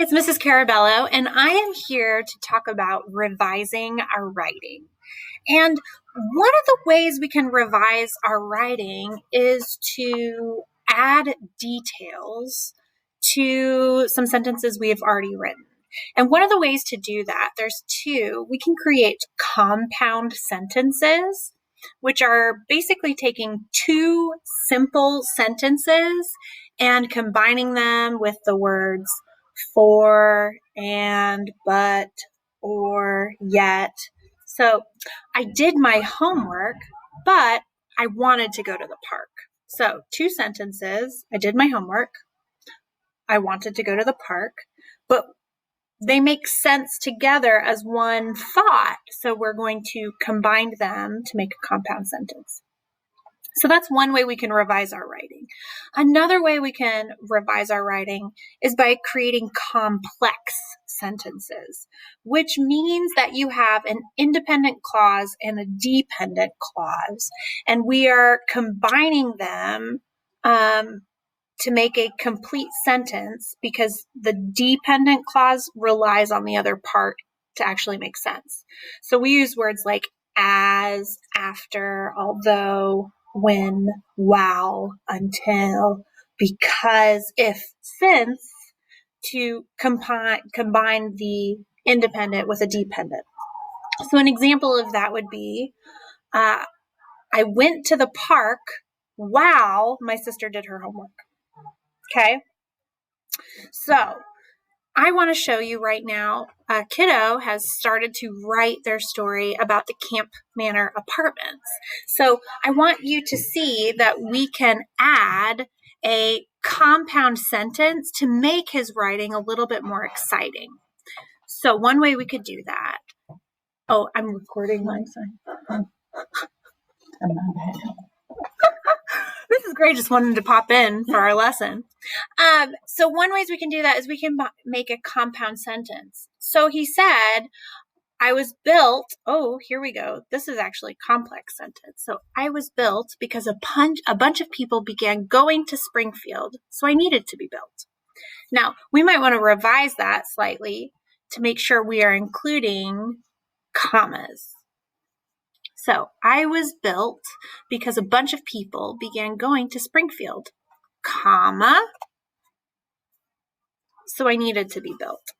It's Mrs. Carabello, and I am here to talk about revising our writing. And one of the ways we can revise our writing is to add details to some sentences we have already written. And one of the ways to do that, there's two. We can create compound sentences, which are basically taking two simple sentences and combining them with the words for, and, but, or, yet. So I did my homework, but I wanted to go to the park. So two sentences, I did my homework, I wanted to go to the park, but they make sense together as one thought. So we're going to combine them to make a compound sentence. So that's one way we can revise our writing. Another way we can revise our writing is by creating complex sentences, which means that you have an independent clause and a dependent clause, and we are combining them to make a complete sentence because the dependent clause relies on the other part to actually make sense. So we use words like as, after, although, when, while, until, because, if, since, to combine the independent with a dependent. So an example of that would be, I went to the park while my sister did her homework. Okay, so I want to show you right now, a kiddo has started to write their story about the Camp Manor apartments. So I want you to see that we can add a compound sentence to make his writing a little bit more exciting. So one way we could do that. Oh, I'm recording my side. This is great. Just wanted to pop in for our lesson. So one way we can do that is we can make a compound sentence. So he said, I was built. Oh, here we go. This is actually a complex sentence. So I was built because a bunch of people began going to Springfield, so I needed to be built. Now, we might want to revise that slightly to make sure we are including commas. So I was built because a bunch of people began going to Springfield, comma, so I needed to be built.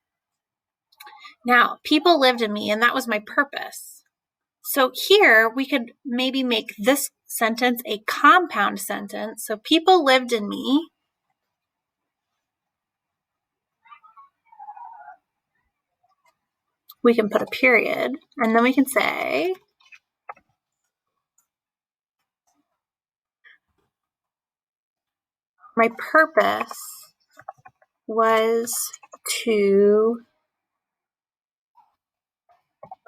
Now, people lived in me, and that was my purpose. So here we could maybe make this sentence a compound sentence. So people lived in me. We can put a period, and then we can say, my purpose was to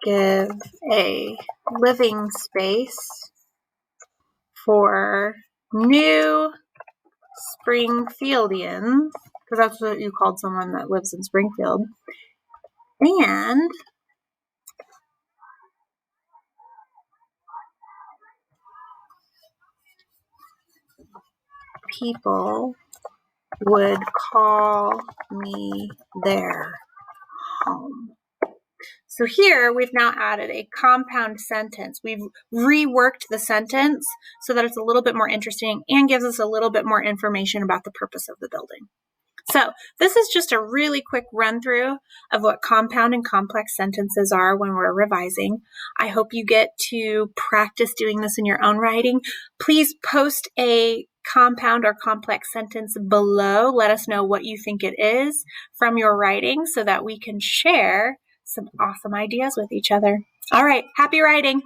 give a living space for new Springfieldians, because that's what you called someone that lives in Springfield, and people would call me their home. So here we've now added a compound sentence. We've reworked the sentence so that it's a little bit more interesting and gives us a little bit more information about the purpose of the building. So this is just a really quick run through of what compound and complex sentences are when we're revising. I hope you get to practice doing this in your own writing. Please post a compound or complex sentence below. Let us know what you think it is from your writing so that we can share some awesome ideas with each other. All right, happy writing.